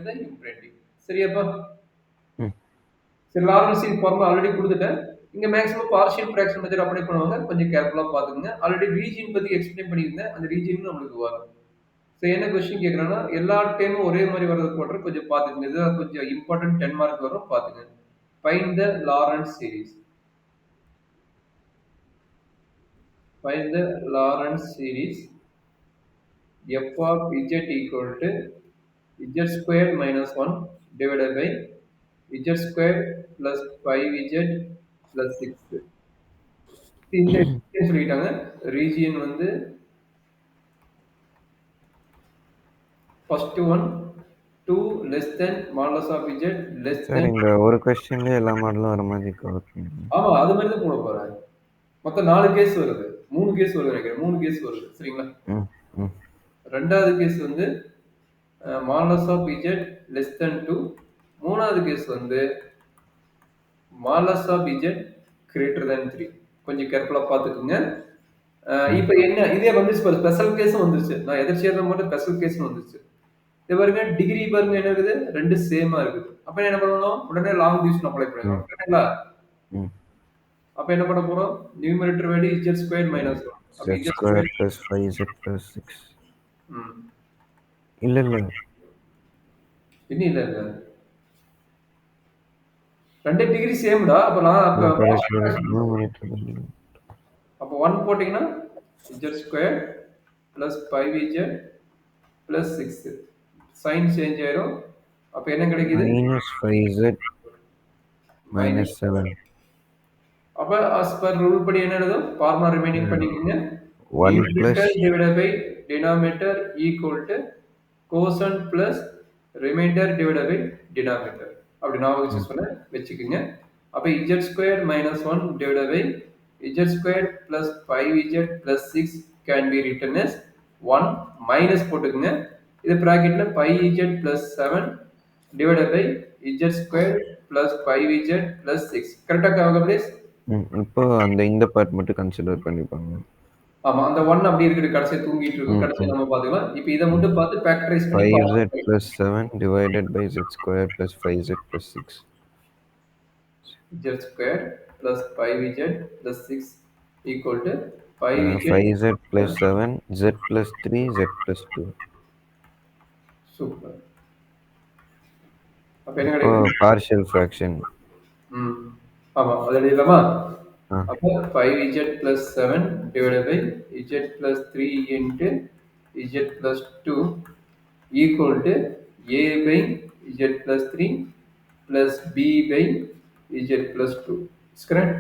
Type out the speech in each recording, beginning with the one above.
into the imprinting. சரியாப்பா? ம். சரி Lawrence series formula already குடுத்துட்டேன். இங்க maximum partial fraction method apply பண்ணுவாங்க. கொஞ்சம் கேர்ஃபுல்லா பாத்துக்கங்க. ஆல்ரெடி ரீஜியன் பத்தி எக்ஸ்பிளைன் பண்ணியிருந்தேன். அந்த ரீஜியன் நம்மளுக்கு வரும். சோ என்ன கொஸ்டின் கேக்குறாங்கன்னா, எல்லா டைமும் ஒரே மாரி வரது போட்டு கொஞ்சம் பாத்துக்கங்க. இதுதான் கொஞ்சம் இம்பார்ட்டன்ட் 10 மார்க் வரும் பாத்துக்கங்க. Find the Lorentz series. Find the Lorentz series f of z equal to z squared minus 1 divided by z squared plus 5z plus 6. இந்த சொல்லிட்டாங்க. ரீஜியன் வந்து first one 2 less than modulus of z less sir than இந்த ஒரு கொஸ்டின்லயே எல்லா மாடலும் வர மாதிரி cover பண்ணுங்க. ஆமா அது மாதிரி தான் போட போறேன். மொத்தம் 4 கேஸ் வருது. 3 கேஸ் வருது நினைக்கிறேன். 3 கேஸ் வருது. சரிங்களா? ம் ம் ரெண்டாவது கேஸ் வந்து modulus of z less than 2. மூணாவது கேஸ் வந்து modulus of z greater than 3. கொஞ்சம் கேர்ஃபுல்லா பாத்துக்கோங்க. இப்போ என்ன இதே வந்துச்சு பாரு ஸ்பெஷல் கேஸும் வந்துருச்சு. நான் எதிர்ச்சியா தான் போட்டு ஸ்பெஷல் கேஸ்னு வந்துருச்சு. இது பாருங்க டிகிரி பாருங்க என்ன இருக்குது? ரெண்டு சேமா இருக்குது. அப்ப என்ன பண்ணணும்? உடனே லாங் டிவிஷன் அப்ளை பண்ணிடணும். கரெக்ட்டுங்களா? ம் அப்ப என்ன பண்ண போறோம்? Numerator value z square minus 1. அப்ப z z square square plus 5z plus 6 ம். இல்ல இல்ல இன்னும் இல்ல இல்ல. ரெண்டு டிகிரி சேம்டா. அப்ப நான் அப்ப 1 போட்டீங்கன்னா z square plus 5z plus 6 sign change ஆயிரும். அப்ப என்ன கிடைக்குது? -5z -7. அப்ப as per ரூல் படி என்ன எழுதும்? ஃபார்முலா ரிமைனிங் பண்ணிக்கங்க. 1 plus numerator divided by denominator equal to quotient plus remainder divided by denominator. அப்படி நான் வச்சு சொன்னேன் வச்சுக்கோங்க. அப்ப z square minus 1 divided by z square plus 5z plus 6 can be written as 1 minus போட்டுக்கங்க. இது பிராக்கெட்ல 5z plus 7 divided by z square plus 5z plus 6. கரெக்டா கவங்க ப்ளீஸ்? இப்போ அந்த இந்த பார்ட் மட்டும் கன்சிடர் பண்ணிப்பாங்க. ஆமா அந்த 1 அப்படி இருக்குது கடைசியா தூங்கிட்டு இருக்கும். கடைசியா நம்ம பாத்துக்கலாம். இப்போ இத மட்டும் பார்த்து ஃபேக்டரைஸ் பண்ணி 5z plus 7 divided by z square plus 5z plus 6. z square plus 5z plus 6 equal to 5z plus 7 z plus 3 z plus 2. Super. அப்ப என்ன கிடைக்கும்? Partial fraction. ஆமா அது எழுதலாமா? அப்ப 5z plus 7 divided by z plus 3 into z plus 2 equal to a by z plus 3 plus b by z plus 2. Is correct?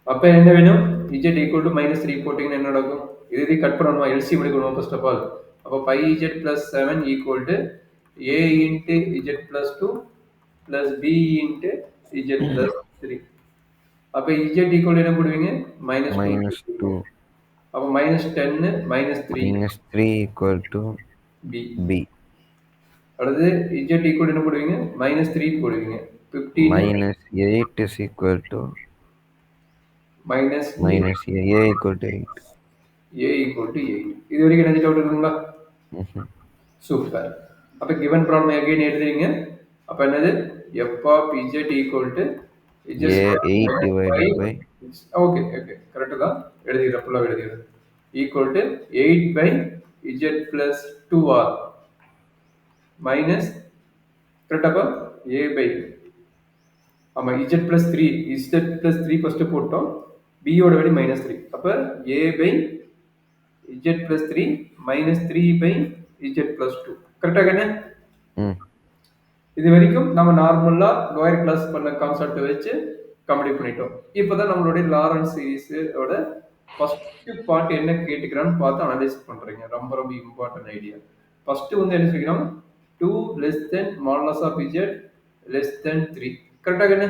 அப்ப என்ன வேணும்? z equal to -3 போட்டீங்கன்னா என்ன நடக்கும்? இது கட் பண்ணணுமா? LCM எடுக்கணும் first of all. அப்ப 5z plus 7 equal to a into z plus 2 plus b into z plus 3. அப்ப z equal to என்ன போடுவீங்க? -2. அப்ப -10 -3. -3 equal to b. அடுத்து z equal to என்ன போடுவீங்க? -3 போடுவீங்க. 15 -8 is equal to minus a equal to 8. a equal to 8. இது வரைக்கும் என்ன டவுட் இருக்குங்களா? சூப்பர். அப்ப given problem again எழுதுறீங்க. அப்ப என்னது? f of z equal to z a 8 divided by okay correct தான். எழுதிடுறேன் ஃபுல்லா எழுதிடுறேன். equal to 8 by z plus 2r minus கரெக்டாப்பா a by ஆமா z plus 3 z plus 3 first போட்டோம். b யோட வேல்யூ -3. அப்ப a by z plus 3 minus 3 by z plus 2. கரெக்டா கண்ணே? இது வரைக்கும் நம்ம நார்மலா லோயர் கிளாஸ் பண்ண கான்செப்ட் வச்சு கம்ப்ளீட் பண்ணிட்டோம். இப்போதான் நம்மளுடைய லாரன்ஸ் சீரிஸோட ஃபர்ஸ்ட் பார்ட் என்ன கேட்டுக்கிறான்னு பார்த்து அனலைஸ் பண்றீங்க. ரொம்ப ரொம்ப இம்பார்ட்டன்ட் ஐடியா. ஃபர்ஸ்ட் வந்து என்ன சொல்லிக்கிறோம்? 2 less than modulus of z less than 3. கரெக்டா கண்ணே?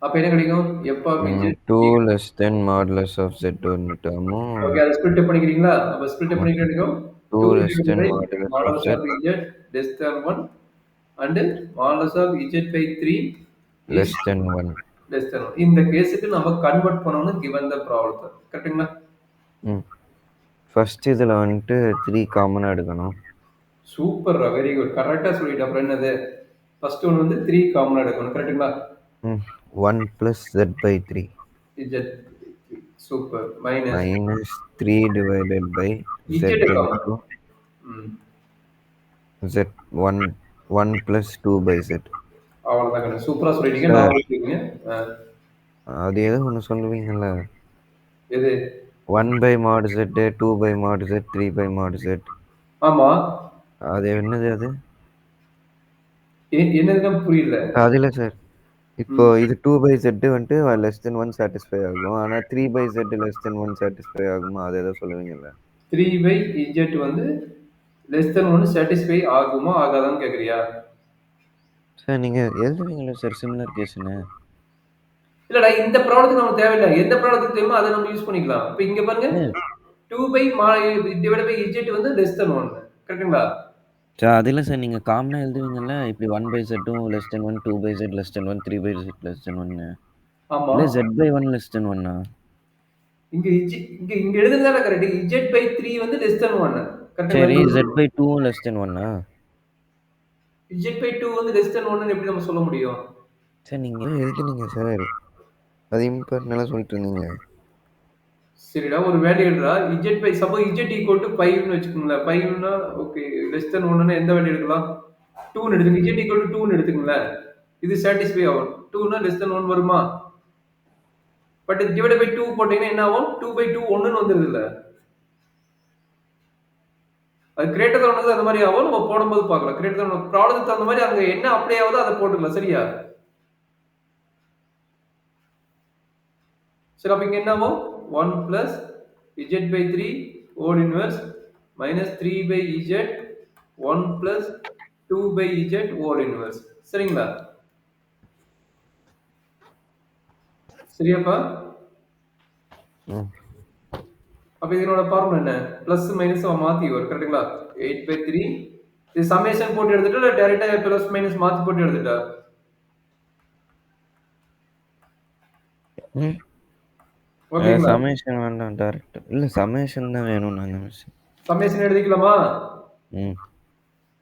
அப்ப என்ன கிடைக்கும்? f of z 2 less than modulus of z ஒன்னு டேர்ம். ஓகே அத ஸ்ப்ளிட் பண்ணிக்கிறீங்களா? அப்ப ஸ்ப்ளிட் பண்ணிக்கிறீங்க. 2 less than modulus of z less than 1 and modulus of z by 3 less than 1. இந்த கேஸுக்கு நம்ம கன்வர்ட் பண்ணனும் given the problem. கரெக்ட்டுங்களா? ஃபர்ஸ்ட் இதில் வந்துட்டு 3 காமனாக எடுக்கணும். சூப்பர், வெரி குட், கரெக்டாக சொல்லிட்டு. அப்புறம் என்னது? ஃபர்ஸ்ட் ஒன்று வந்து 3 காமனாக எடுக்கணும், கரெக்டுங்களா? 1 + z/3 Z super minus minus 3 divided by z Z common. into ம் z 1 1 + 2/z. அவ்வளோதான் கண்ணு, சூப்பராக சொல்லிட்டீங்க. நான் சார் வச்சுருக்கீங்க. அது ஏதோ ஒன்று சொல்லுவீங்கல்ல, எது? 1/mod z 2/mod z 3/mod z. ஆமாம். அது என்னது அது? என்னதுன்னா புரியல. அது இல்லை சார். இப்போ ம் இது 2/z வந்துட்டு லெஸ் தென் 1 சாட்டிஸ்ஃபை ஆகும். ஆனால் 3/z லெஸ் தென் 1 சாட்டிஸ்ஃபை ஆகுமா? அது ஏதோ சொல்லுவீங்கல்ல. 3/z வந்து லெஸ் தென் ஒன்று சாட்டிஸ்ஃபை ஆகுமா ஆகாதான்னு கேட்குறியா? சார் நீங்கள் எழுதுவீங்களா சார் சிமிலர் கேஸ்ன்னு? இல்லடா, இந்த ப்ராப்ளத்துக்கு நமக்கு தேவையில்லை. எந்த ப்ராப்ளத்துக்கு தேவையோ அதை நம்ம யூஸ் பண்ணிக்கலாம். இப்போ இங்க பாருங்க, சார் 2/z வந்து லெஸ் தென் 1, கரெக்ட்டுங்களா? சார் அது இல்லை சார், நீங்கள் காமனாக எழுதுவீங்கல்ல, இப்படி 1/z less than 1, 2/z less than 1, 3/z less than 1. ஆமா. இல்லை z/1 லெஸ் தென் 1. இங்க இங்க இங்க எழுதுனதானே கரெக்ட். z/3 வந்து லெஸ் தென் 1, கரெக்ட்டுங்களா? சரி, z/2 லெஸ் தென் 1. z/2 வந்து லெஸ் தென் 1 எப்படி நம்ம சொல்ல முடியும்? சார் நீங்கள் எழுதுனீங்க சார், அது இம்பார்ட்டன்ட்லாம் சொல்லிட்டு இருந்தீங்க. சரிடா, ஒரு வேல்யூ எழுதுறா. சப்போஸ் z ஈக்குவல் டு 5ன்னு வச்சுக்கோங்களேன். 5ன்னா ஓகே, லெஸ் தென் 1ன்னா எந்த வேல்யூ எடுக்கலாம்? 2ன்னு எடுத்துங்க. z ஈக்குவல் டு 2ன்னு எடுத்துக்கங்களேன். இது சாட்டிஸ்ஃபை ஆகும். 2ன்னா லெஸ் தென் 1 வருமா? பட் டிவைட் பை 2 போட்டீங்கன்னா என்ன ஆகும்? 2/2 1ன்னு வந்துருது இல்ல. அது கிரேட்டர் தன் 1 அந்த மாதிரி ஆகும். நம்ம போடும்போது பார்க்கலாம். கிரேட்டர் தன் 1 ப்ராப்ளத்துக்கு தகுந்த மாதிரி அங்க என்ன அப்ளை ஆகுதோ அதை போட்டுக்கலாம். சரியா? சரி, அப்ப இங்க என்ன ஆகும்? 1 plus z/3 whole inverse minus 3/z 1 plus 2/z whole inverse. சரிங்களா? சரியாப்பா? ம் அப்ப இதனோட ஃபார்முலா என்ன? பிளஸ் மைனஸ் மாத்தி வரும், கரெக்ட்டுங்களா? 8/3 இது சம்மேஷன் போட்டு எடுத்துட்டா இல்ல டைரக்டா பிளஸ் மைனஸ் மாத்தி போட்டு எடுத்துட்டா? ம் ஓகேங்களா? சமேஷன் வேண்டாம், டேரக்ட் இல்லை, சமேஷன் தான் வேணும் நாங்கள் மிஸ். சம்மேஷன் எழுதிக்கலாமா? ம்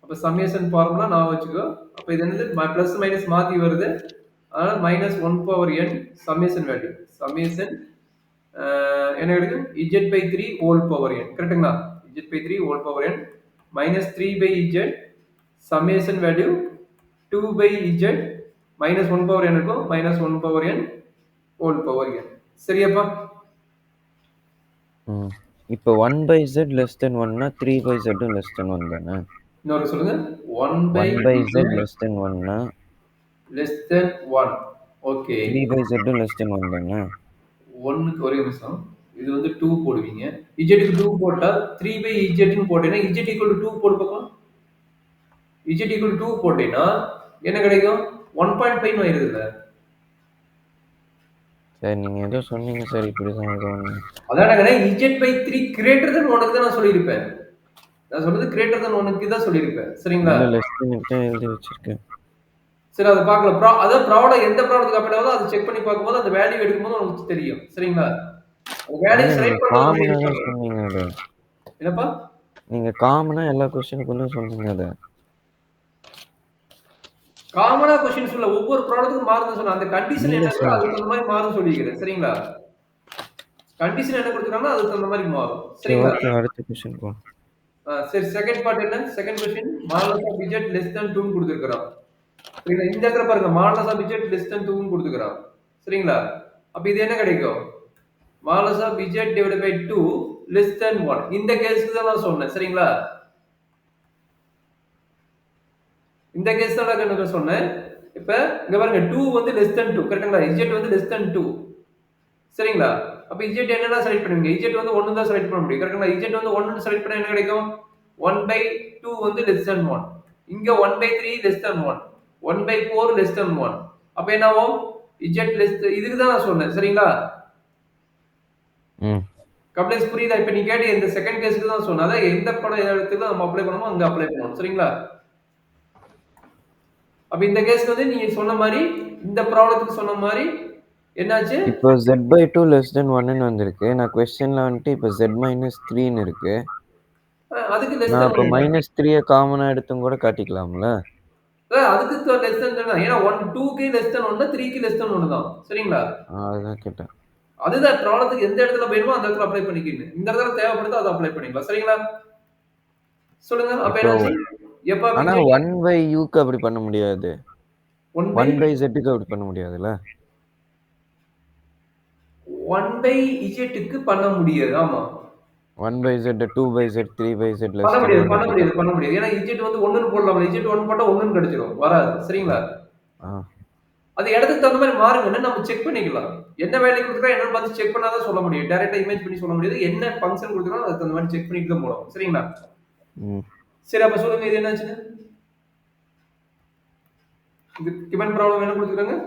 அப்ப சம்மேஷன் ஃபார்முலா நான் வச்சுக்கோ. அப்ப இது என்னது? பிளஸ் மைனஸ் மாத்தி வருது. அதனால -1/n சம்மேஷன் வேல்யூ. சம்மேஷன் என்ன கிடைக்கும்? z/3 whole power n, கரெக்ட்டுங்களா? z/3 whole power n minus 3/z summation value 2/z minus 1/n இருக்கும். minus 1/n whole power n. சரியாப்பா? ம் இப்போ 1/z less than 1னா 3/z less than 1 தானே? இன்னொரு சொல்லுங்க. 1/z 1/z லெஸ் தென் 1னா less than 1. Okay. 3/z less than 1 தானே? 1க்கு ஒரே நிமிஷம். இது வந்து 2 போடுவீங்க. z க்கு 2 போட்டா 3/zன்னு போட்டீங்கன்னா z equal to 2 போடு பார்க்கலாம். z equal to 2 போட்டீங்கன்னா என்ன கிடைக்கும்? 1.5 ஆயிருதுல்ல. சார் நீங்கள் ஏதோ சொன்னீங்க சார், இப்படி தான் ஏதோ ஒன்று. அதானே z/3 greater than 1க்கு தான் நான் சொல்லியிருப்பேன். நான் சொன்னது greater than 1க்கு தான் சொல்லியிருப்பேன். சரிங்களா? இல்லை, லெஸ் தென்னுக்கு தான் எழுதி வச்சிருக்கேன். சரி, அதை பார்க்கலாம். அதாவது ப்ராப்ளம் எந்த ப்ராப்ளத்துக்கு அப்ளை ஆகுதோ அதை செக் பண்ணி பார்க்கும்போது அந்த வேல்யூ எடுக்கும்போது உங்களுக்கு தெரியும். சரிங்களா? வேல்யூ இல்லை, நீங்கள் செலக்ட் பண்ணும்போது அப்படி காமனாக தான் இருப்பாங்க. சொன்னீங்க அதை. என்னப்பா? நீங்கள் காமனாக எல்லா கொஸ்டினுக்கும் தான் சொன்னீங்க அதை. காமனா கொஸ்டின்ஸ் இல்ல, ஒவ்வொரு ப்ராப்ளத்துக்கும் மாறுதுன்னு சொன்னேன். அந்த கண்டிஷன் இல்லை என்னவோ சார். அதுக்கு தகுந்த மாதிரி மாறும்னு சொல்லிக்கிறேன். சரிங்களா? கண்டிஷன் என்ன கொடுத்துருக்காங்களோ அதுக்கு தகுந்த மாதிரி மாறும். சரி, சரிங்களா? ஓகே, அடுத்த கொஸ்டின் போ. சரி, செகண்ட் பார்ட் என்ன? Second question modulus of z less than 2 ன்னு கொடுத்துருக்கான். சரிங்களா? இந்த இடத்துல பாருங்க, modulus of z less than 2 ன்னு கொடுத்துருக்கான். சரிங்களா? அப்ப இது என்ன கிடைக்கும்? Modulus of z divided by 2 less than 1. இந்த கேஸ்க்கு தான் நான் சொன்னேன். சரிங்களா? இந்த கேஸ் தான் நான் சொன்னேன். இப்ப இங்க பாருங்க, 2 வந்து லெஸ் தென் 2, கரெக்ட்டுங்களா? z வந்து லெஸ் தென் 2. சரிங்களா? அப்ப z என்னன்னா செலக்ட் பண்ணுவீங்க? z வந்து 1 தான் செலக்ட் பண்ண முடியும், கரெக்ட்டுங்களா? z வந்து 1 ன்னு செலக்ட் பண்ணா என்ன கிடைக்கும்? 1/2 வந்து லெஸ் தென் 1. இங்க 1/3 லெஸ் தென் 1. 1/4 less than 1. அப்ப என்ன ஆகும்? z லெஸ், இதுக்கு தான் நான் சொன்னேன். சரிங்களா? ம் கம்ப்ளீட் புரியுதா? இப்ப நீ கேட்ட இந்த செகண்ட் கேஸ்க்கு தான் சொன்னேன். அதாவது எந்த படம் இடத்துல நம்ம அப்ளை பண்ணணுமோ அங்க அப்ளை பண்ணணும். சரிங்களா? அப்ப இந்த கேஸ்க்கு வந்து நீங்க சொன்ன மாதிரி, இந்த ப்ராப்ளத்துக்கு சொன்ன மாதிரி என்னாச்சு? இப்போ z/2 லெஸ் தென் 1ன்னு வந்திருக்கு. நான் கொஸ்டின்ல வந்துட்டு இப்போ z-3ன்னு இருக்கு. அதுக்கு லெஸ் நான் தென் அப்ப 1 -3ய காமனா எடுத்தும் கூட காட்டிக்கலாம்ல? அதுக்கு லெஸ் தென் தான். ஏன்னா 2க்கு லெஸ் தென் 1 3க்கு லெஸ் தென் 1 தான். சரிங்களா? அதுதான் கேட்டேன். அதுதான் ப்ராப்ளத்துக்கு எந்த இடத்துல வேணுமோ அந்த இடத்துல அப்ளை பண்ணிக்கங்க. இந்த இடத்துல தேவைப்படுதோ அத அப்ளை பண்ணிக்கலாம். சரிங்களா? சொல்லுங்க. அப்ப இப்போ என்னாச்சு? எப்ப ஆனா பிஜெட் 1/uக்கு அப்படி பண்ண முடியாது. 1 பை 1/zக்கு அப்படி பண்ண முடியாதுல்ல? 1 பை இசட்க்கு பண்ண முடியாது. ஆமா. 1/z, 2/z, 3/z பண்ண லெஸ் தென் முடியாது, 1 பண்ண அப்படி முடியாது, பண்ண முடியாது. ஏன்னா இஜெட் வந்து 1ன்னு போடலாம்ல. இஜெட் 1 போட்டா 1ன்னு கிடைச்சிரும். வராது. ஆ. சரிங்களா? ஆ. அது இடத்துக்கு தகுந்த மாதிரி மாறுங்கன்னு நம்ம செக் பண்ணிக்கலாம். என்ன வேல்யூ குடுக்குறா என்னன்னு பார்த்து செக் பண்ணா தான் சொல்ல முடியும். டைரக்ட்டா இமேஜ் பண்ணி சொல்ல முடியாது. என்ன ஃபங்ஷன் குடுக்குறானோ அதுக்கு தகுந்த மாதிரி செக் பண்ணிட்டு தான் போடணும். சரிங்களா? ம். சரி அப்ப சொல்லுங்க இது என்னாச்சுன்னு? இது கிவன் ப்ராப்ளம் என்ன குடுத்துருக்காங்க?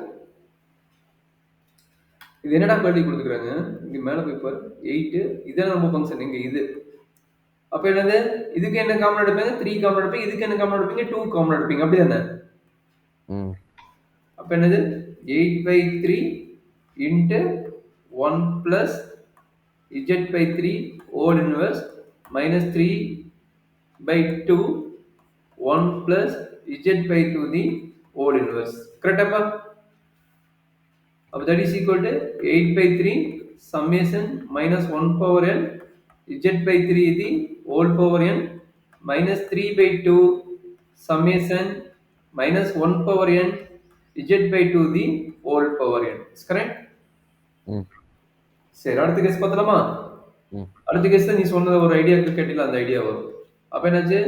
இது என்னடா வேல்யூ குடுத்துருக்காங்க? இங்க மேல போய் பாரு. 8 இதான் நம்ம ஃபங்ஷன் இங்க இது. அப்ப என்னது? இதுக்கு என்ன காமன் எடுப்பீங்க? 3 காமன் எடுப்பீங்க. இதுக்கு என்ன காமன் எடுப்பீங்க? 2 காமன் எடுப்பீங்க. அப்படிதானே? ம். அப்ப என்னது? 8/3 into 1 plus z/3 whole inverse minus 3/2 1 plus z/2 the whole inverse. கரெக்டாப்பா? அப்ப that is equal to 8/3 summation minus 1 power n z/3 the whole power n minus 3/2 summation minus 1 power n z/2 the whole power n. Is correct? ம். சரி அடுத்த case பார்த்தலாமா? ம். அடுத்த case நீ சொன்னது ஒரு ஐடியாக்கு கேட்டில அந்த ஐடியா வரும். அப்ப என்னாச்சு?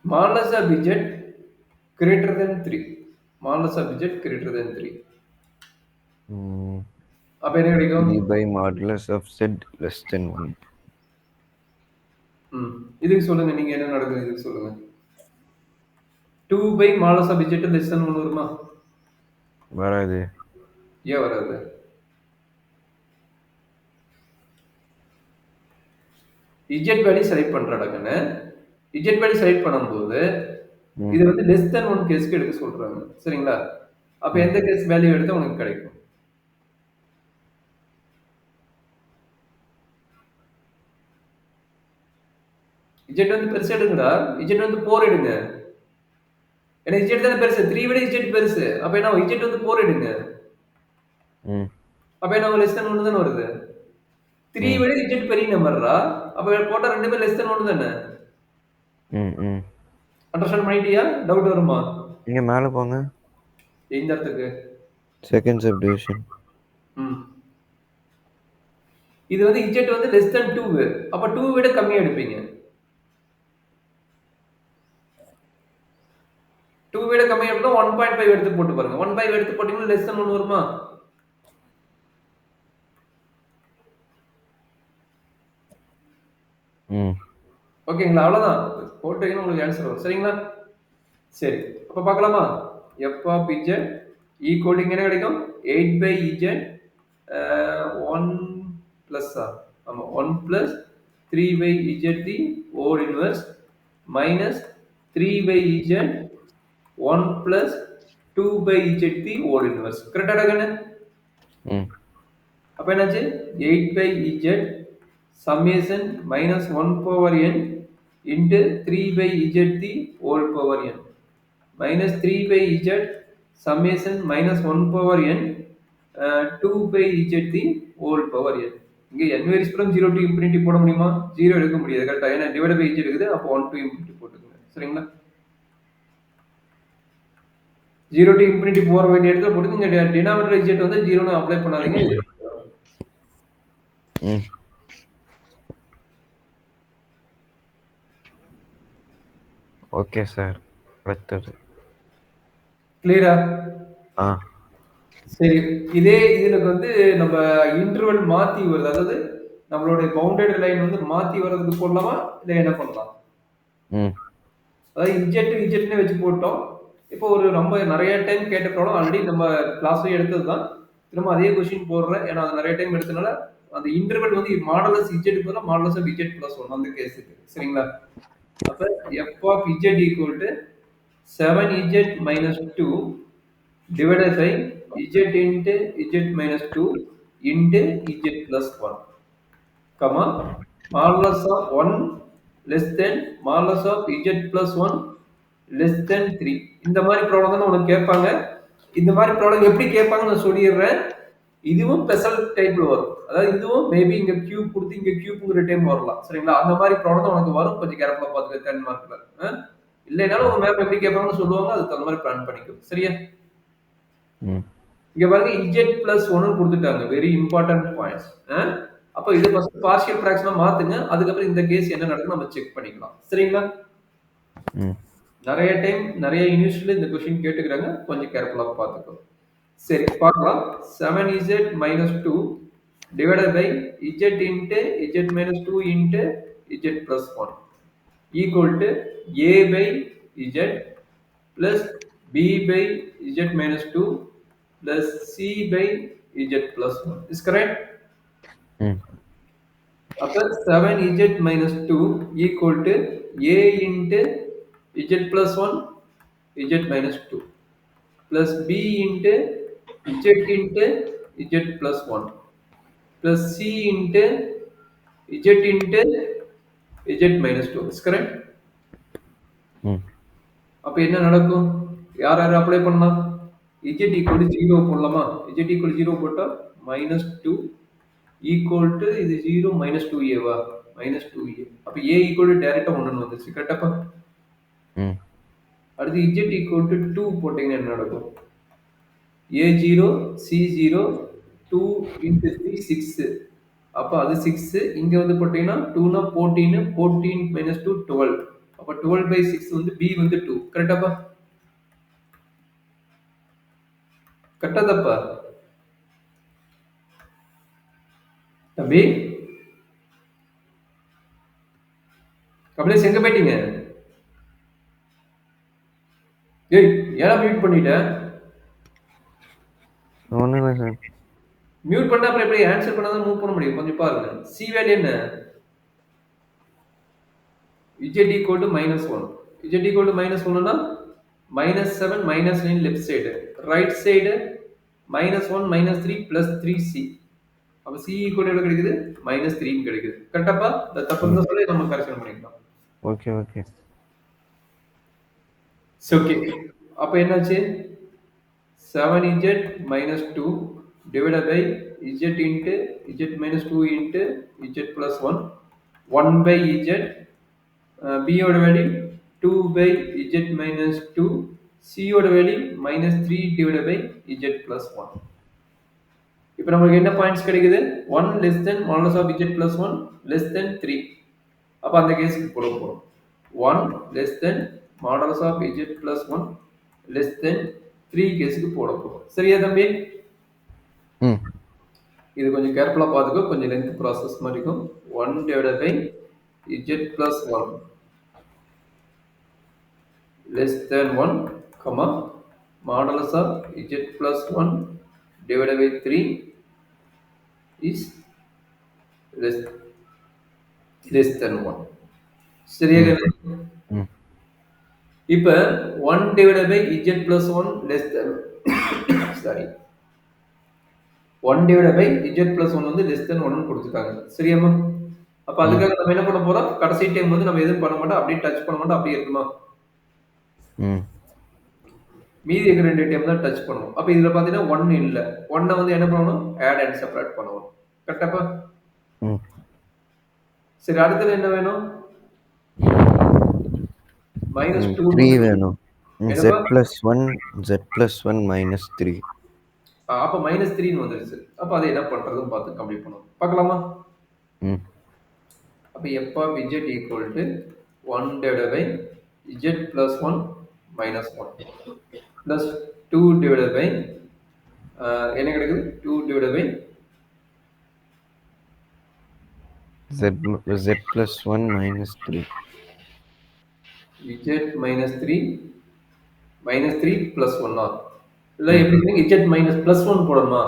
Modulus of z greater than 3. Modulus of z greater than 3. ம். அப்ப என்ன கிடைக்கும்? 3 by modulus of z less than 1. ம். இதுக்கு சொல்லுங்க. நீங்க என்ன நடக்குது இதுக்கு சொல்லுங்க. 2 by modulus of z less than 1 வருமா? வராது. ஏன் வராது? z வேல்யூ செலக்ட் பண்றடா கண்ணு. z வேல்யூ செலக்ட் பண்ணும்போது ம். இது வந்து லெஸ் தென் 1 கேஸ்க்கு எடுக்க சொல்றாங்க. சரிங்களா? அப்ப ம். எந்த கேஸ் வேல்யூ எடுத்தா உனக்கு கிடைக்கும்? z வந்து பெருசு எடுங்கடா. z வந்து 4 எடுங்க. ஏன்னா z தானே பெருசு. 3 விட z பெருசு. அப்ப என்ன z வந்து 4 எடுங்க. ம். அப்ப என்ன லெஸ் தென் 1 தானே வருது. 3 ம். விட z பெரிய நம்பர்ரா. அப்ப போட்டா ரெண்டுமே லெஸ் தென் 1 தானே. ம். ம். அண்டர்ஸ்டாண்ட் பண்ணிட்டியா? டவுட் வருமா? இங்க மேல போங்க. எந்த இடத்துக்கு? Second subdivision. ம். இது வந்து z வந்து லெஸ் தென் 2. அப்ப 2 விட கம்மியா எடுப்பீங்க. 2 விட கம்மியா எடுத்தா 1.5 எடுத்து போட்டு பாருங்க. 1.5 எடுத்து போட்டீங்கன்னா லெஸ் தென் 1 வருமா? ம். ஓகேங்களா? அவ்வளவுதான். போட்டீங்கன்னா உங்களுக்கு ஆன்சர் வரும். சரிங்களா? சரி. அப்ப பார்க்கலாமா? f of z equal இங்க என்ன கிடைக்கும்? 8/z 1 plus ஆமா 1 plus 3/z the whole inverse minus 3/z 1 plus 2/z the whole inverse. கரெக்டாடா கண்ணு? ம். அப்ப என்னாச்சு? 8/z summation minus 1 power n into 3/z the whole power n minus 3/z summation minus 1 power n 2/z the whole power n. இங்க n varies from 0 to infinity போட முடியுமா? 0 எடுக்க முடியாது. கரெக்ட்டா? ஏன்னா divided by z இருக்குது. அப்போ 1 to infinity போட்டுக்கங்க. சரிங்களா? 0 to infinity போற வேண்டிய இடத்துல போட்டுங்க. இங்க denominator z வந்து 0 ன்னு அப்ளை பண்ணாதீங்க. ம். Okay sir. அடுத்தது. கிளியரா? ஆ. சரி. இதே இதுல வந்து நம்ம இன்டர்வல் மாத்தி வருது. அதாவது நம்மளுடைய பவுண்டரி லைன் வந்து மாத்தி வர்றதுக்கு போடலாமா? இல்ல என்ன பண்ணலாம்? ம். அதாவது இஜெட்னே வச்சு போட்டோம். இப்போ ஒரு ரொம்ப நெறைய டைம் கேட்ட ப்ராப்ளம் ஆல்ரெடி நம்ம கிளாஸ்லயே எடுத்தது தான். திரும்ப அதே கொஸ்டின் போடுறேன். ஏன்னா அது நெறைய டைம் எடுத்தனால அந்த இன்டர்வல் வந்து மாடுலஸ் இஜெட்க்கு பதிலா மாடுலஸ் ஆஃப் இஜெட் பிளஸ் 1 அந்த கேஸ்க்கு. சரிங்களா? அப்ப f of z equal to 7z minus 2 divided by z into z minus 2 into z plus 1, comma, modulus of 1 less than modulus of z plus 1 less than 3. இந்த மாதிரி problem தான் உனக்கு கேட்பாங்க. இந்த மாதிரி ப்ராப்ளம் எப்படி கேட்பாங்கன்னு நான் சொல்லிடுறேன். இதுவும் ஸ்பெஷல் டைப்ல வரும். அதாவது இதுவும் மேபி இங்க கியூப் கொடுத்து இங்க கியூப்ங்கிற டைம் வரலாம். சரிங்களா? அந்த மாதிரி ப்ராப்ளம் தான் உனக்கு வரும். கொஞ்சம் கேர்ஃபுல்லா பார்த்துக்க 10 மார்க்ல. இல்லைனாலும் உங்க மேம் எப்படி கேட்பாங்கன்னு சொல்லுவாங்க. அதுக்கு தகுந்த மாதிரி பிளான் பண்ணிக்கோ. சரியா? இங்க பாருங்க z plus 1 கொடுத்துட்டாங்க. Very important points. அப்ப இது ஃபர்ஸ்ட் பார்ஷியல் ஃபிராக்ஷனா மாத்துங்க. அதுக்கப்புறம் இந்த கேஸ் என்ன நடக்குன்னு நம்ம செக் பண்ணிக்கலாம். சரிங்களா? நிறைய டைம் நிறைய யூனிவர்சிட்டில இந்த கொஸ்டின் கேட்டுக்கிறாங்க. கொஞ்சம் கேர்ஃபுல்லா பார்த்துக்கோ. சரி பார்க்கலாம். 7z minus 2 divided by z into z minus 2 into z plus 1 equal to a by z plus b by z minus 2 plus c by z plus 1. Is correct? அப்ப 7z minus 2 equal to a into z plus 1 z minus 2 plus b into z into z plus 1 plus c into z into z minus 2. Is correct? அப்ப என்ன நடக்கும்? யார் யார் apply பண்ணலாம்? z equal to 0 போடலாமா? z equal to 0 போட்டா minus 2 equal to இது 0 minus 2a வா? minus 2a. அப்ப a equal to டைரக்டா 1 வந்துருச்சு. கரெக்டாப்பா? அடுத்து z equal to 2 போட்டீங்கன்னா என்ன நடக்கும்? a0 c0 2 into 3 6. அப்ப அது 6. இங்க வந்து போட்டீங்கன்னா 2 னா 14 14 minus 2 12. அப்ப 12 by 6 வந்து b வந்து 2. கரெக்டாப்பா? கரெக்டா தப்பா? தம்பி கபிலேஷ் எங்க போயிட்டீங்க? ஏய் ஏன்னா மியூட் பண்ணிட்ட? ஒண்ணும் இல்லை சார். மியூட் பண்ணா அப்புறம் எப்படி ஆன்சர் பண்ணாதான் மூவ் பண்ண முடியும். கொஞ்சம் பாருங்க. சி வேல்யூ என்ன? z equal to minus 1. z equal to minus 1 னா minus 7 minus 9 left side. Right side minus 1 minus 3 plus 3c. அப்ப c equal to எவ்வளவு கிடைக்குது? minus 3 கிடைக்குது. கரெக்டாப்பா? இந்த தப்பு சொல்லி நம்ம கரெக்ஷன் பண்ணிக்கலாம். Okay okay. ஓகே. அப்ப என்னாச்சு? 7z minus 2 divided by z into z minus 2 into z plus 1 1 by z b ஓட value 2 by z minus 2 c ஓட value minus 3 divided by z plus 1. இப்போ நமக்கு என்ன பாயிண்ட்ஸ் கிடைக்குது? 1 less than modulus of z plus 1 less than 3. அப்ப அந்த கேஸ்க்கு போட போறோம். 1 less than modulus of z plus 1 less than 3 கேஸ்க்கு போட போறோம். சரியா தம்பி? இது கொஞ்சம் கேர்ஃபுல்லா பாத்துக்கோ. கொஞ்சம் லென்த் process மாதிரி இருக்கும். 1 divided by z plus 1 less than 1, comma, modulus of z plus 1 divided by 3 is less than 1. சரியா? இப்ப 1 divided by z plus 1 less than sorry 1 divided by z plus 1 வந்து less than 1 கொடுத்துட்டாங்க. சரியாமா? அப்ப அதுக்காக நம்ம என்ன பண்ண போறோம்? கடைசி டைம் வந்து நம்ம எதுவும் பண்ண மாட்டோம். அப்படியே டச் பண்ண மாட்டோம். அப்படியே இருக்குமா? மீதி இருக்கிற 2 டைம் தான் டச் பண்ணுவோம். அப்ப இதுல பாத்தீங்கன்னா 1 இல்ல. 1 வந்து என்ன பண்ணணும்? ஆட் அண்ட் செப்பரேட் பண்ணுவோம். கரெக்டாப்பா? சரி அடுத்தது என்ன வேணும்? minus 2 3 வேணும். z plus 1 minus 3. அப்ப minus 3 ன்னு வந்துருச்சு. அப்ப அதை என்ன பண்றதுன்னு பார்த்து கம்ப்ளீட் பண்ணுவோம். பார்க்கலாமா? அப்ப f of z equal to 1 divided by z plus 1 minus 1 plus 2 divided by என்ன கிடைக்குது? 2 divided by z plus 1 minus 3. z minus 3 plus 1 ஆ? இல்ல எப்படி சொன்னீங்க? z minus plus 1 போடணுமா?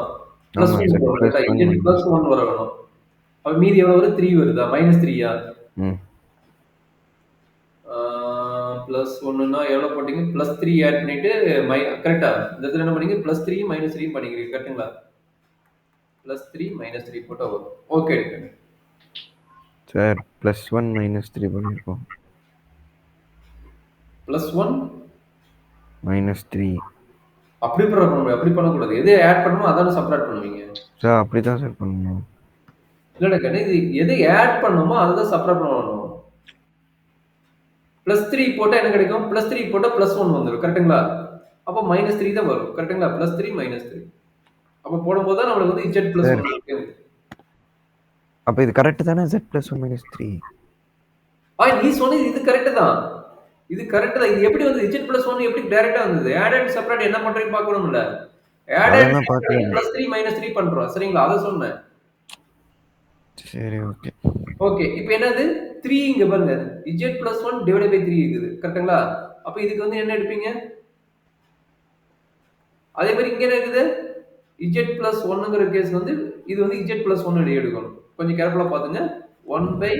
plus 1 போடணும். z plus 1 வரணும். அப்ப மீதி எவ்வளவு வருது? 3 வருதா? minus 3 ஆ? ப்ளஸ் ஒன்றுனா எவ்வளோ போட்டீங்க? ப்ளஸ் த்ரீ ஆட் பண்ணிட்டு கரெக்டா? இந்த இடத்துல என்ன பண்ணீங்க? ப்ளஸ் த்ரீ மைனஸ் த்ரீ பண்ணிக்கிறீங்க கரெக்டுங்களா? ப்ளஸ் த்ரீ மைனஸ் த்ரீ போட்டால் வரும். ஓகே எடுக்கங்க. சார் +1 -3 பண்ணியிருக்கோம். ப்ளஸ் ஒன் -3 அப்படி பண்ண முடியும், அப்படி பண்ணக்கூடாது. எது ஆட் பண்ணணுமோ அதான சப்ராக்ட் பண்ணுவீங்க. சார் அப்படி தான் சார் பண்ணணும். இல்லைடா கண்ணு, இது எது ஆட் பண்ணணுமோ அதை தான் சப்ராக்ட் பண்ணணும். ப்ளஸ் த்ரீ போட்டால் என்ன கிடைக்கும்? ப்ளஸ் த்ரீ போட்டால் ப்ளஸ் ஒன் வந்துடும் கரெக்டுங்களா? அப்போ மைனஸ் த்ரீ தான் வரும் கரெக்டுங்களா? ப்ளஸ் த்ரீ மைனஸ் த்ரீ அப்போ போடும்போது தான் நம்மளுக்கு வந்து இஜெட் ப்ளஸ் சார் ஒன். அப்போ இது கரெக்ட் தானே? Z+1 -3 நீ சொன்னது இது கரெக்ட் தான். இது கரெக்ட் தான். இது எப்படி வந்து இஜெட் ப்ளஸ் ஒன் எப்படி டைரக்டா வந்தது? ஆட் அண்ட் சப்ராக்ட் என்ன பண்றீங்க பார்க்கணும்ல. ஆட் அண்ட் அதெல்லாம் பார்க்கல. ப்ளஸ் த்ரீ மைனஸ் த்ரீ பண்றோம் சரிங்களா? அதை சொன்னேன். சரி ஓகே. ஓகே இப்போ என்னது? த்ரீ இங்க பாருங்க. Z plus one divide by three இருக்குது கரெக்டுங்களா? அப்போ இதுக்கு வந்து என்ன எடுப்பீங்க? அதே மாதிரி இங்க என்ன இருக்குது? இஜெட் பிளஸ் ஒன்னுங்கிற கேஸ் வந்து இது வந்து இஜெட் பிளஸ் ஒன் எடுக்கணும். கொஞ்சம் கேர்ஃபுல்லா பாத்துங்க. 1 பை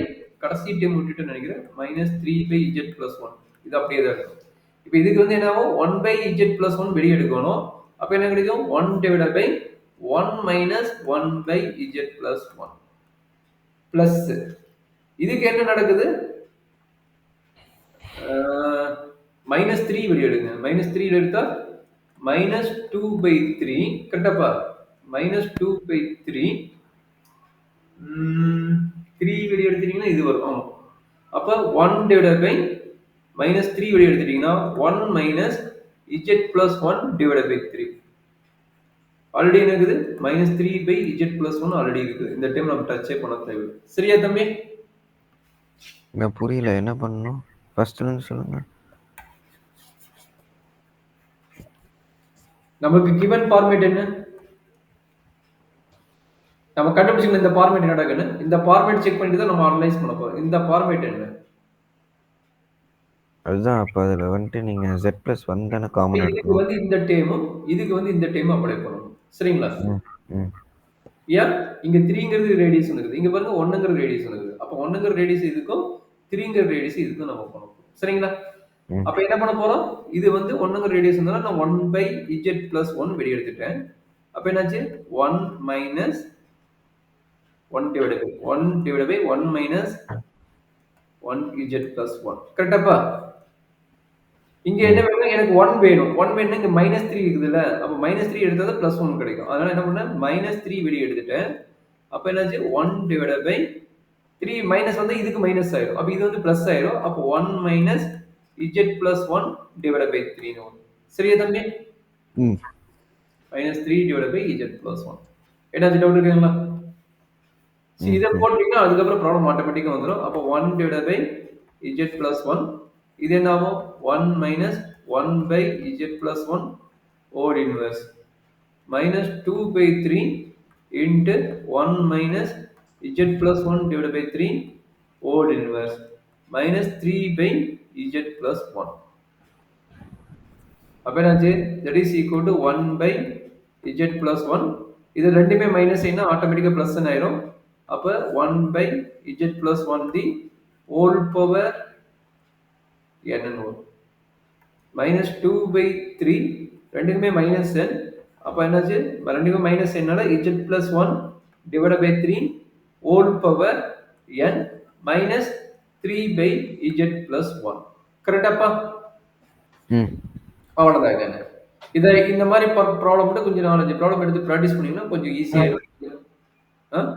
கடைசி டைம் விட்டுட்டு நினைக்கிறேன் -3 பை இஜெட் பிளஸ் ஒன் இது அப்படியே தான் இருக்கும். இப்போ இதுக்கு வந்து என்ன ஆகும்? 1 பை இஜெட் பிளஸ் ஒன் வெளியே எடுக்கணும். அப்போ என்ன கிடைக்கும்? 1 divide by 1 minus 1 by z plus one plus இதுக்கு என்ன நடக்குது? -3 வெளியே எடுங்க. -3 எடுத்தா -2 by 3 கரெக்டாப்பா? -2 by 3 3 வெளியே எடுத்துட்டீங்கன்னா இது வரும். ஆமா. அப்போ 1 divided by -3 வெளியே எடுத்துட்டீங்கன்னா 1 minus z plus 1 divided by 3 already என்ன இருக்குது? -3 by z plus 1 ஆல்ரெடி இருக்குது. இந்த டைம் நம்ம டச்சே பண்ண தேவையில்லை. சரியா தம்பி? நான் புரியல, என்ன பண்ணணும்? ஃபர்ஸ்ட்ல இருந்து சொல்லுங்க. நமக்கு given ஃபார்மேட் என்ன? நம்ம கண்டுபிடிச்சிக்கணும் இந்த ஃபார்மேட் என்னடா கண்ணு? இந்த ஃபார்மேட் செக் பண்ணிட்டு தான் நம்ம அனலைஸ் பண்ண போறோம். இந்த ஃபார்மேட் என்ன? அதுதான். அப்போ அதில் வந்துட்டு நீங்கள் Z+1 தானே காமன் இதுக்கு எடுக்கணும். வந்து இந்த டேமும் இதுக்கு வந்து இந்த டேமும் அப்ளை பண்ணணும். சரிங்களா? ஏன் இங்க 3ங்கிறது ரேடியஸ் இருக்குது. இங்க பாருங்க 1ங்கிற ரேடியஸ் இருக்குது. அப்ப 1ங்கிற ரேடியஸ் இதுக்கும் 3ங்கிற ரேடியஸ் இதுக்கும் நம்ம பண்ண போறோம். சரிங்களா? அப்ப என்ன பண்ண போறோம்? இது வந்து 1ங்கிற ரேடியஸ் இருந்தாலும் நான் 1 பை z plus 1 வெளிய எடுத்துட்டேன். அப்ப என்னாச்சு? 1 minus 1 divided by 1 minus 1 z plus 1. கரெக்டாப்பா? இங்க என்ன வேணும்? எனக்கு 1 வேணும். 1 வேணும்னா இங்க -3 இருக்குதுல்ல. அப்ப -3 எடுத்தா தான் +1 கிடைக்கும். அதனால என்ன பண்ணேன்? -3 வெளிய எடுத்துட்டேன். அப்ப என்னாச்சு? 1 divided by 3 மைனஸ் வந்து இதுக்கு மைனஸ் ஆயிடும். அப்ப இது வந்து பிளஸ் ஆயிடும். அப்ப 1 minus z plus 1 divided by 3 ன்னு வரும். சரியா தம்பி? -3 divided by z plus 1. ஏதாச்சும் டவுட் இருக்குங்களா? சரி இதை போட்டீங்கன்னா அதுக்கப்புறம் ப்ராப்ளம் ஆட்டோமேட்டிக்கா வந்துடும். அப்போ 1 divided by z plus 1 இது என்ன ஆகும்? 1 minus 1 by z plus 1 whole inverse minus 2 by 3 into 1 minus z plus 1 divided by 3 whole inverse minus 3 by z plus 1. அப்ப என்னாச்சு? that is equal to 1 by z plus 1 இது ரெண்டுமே minus செய்யணும் ஆட்டோமேட்டிக்கா plus ஆயிடும். அப்ப 1 by z plus 1 the whole power n வரும். minus 2 by 3 ரெண்டுக்குமே மைனஸ் n. அப்ப என்னாச்சு? ரெண்டுக்குமே minus என்னனால z plus 1 divided by 3 whole power n minus 3 by z plus 1. கரெக்டாப்பா? அவ்வளவுதாங்க. இதை இந்த மாதிரி ப்ராப்ளம் மட்டும் கொஞ்சம் 4-5 ப்ராப்ளம் எடுத்து ப்ராக்டிஸ் பண்ணீங்கன்னா கொஞ்சம் ஈஸியா இருக்கும்.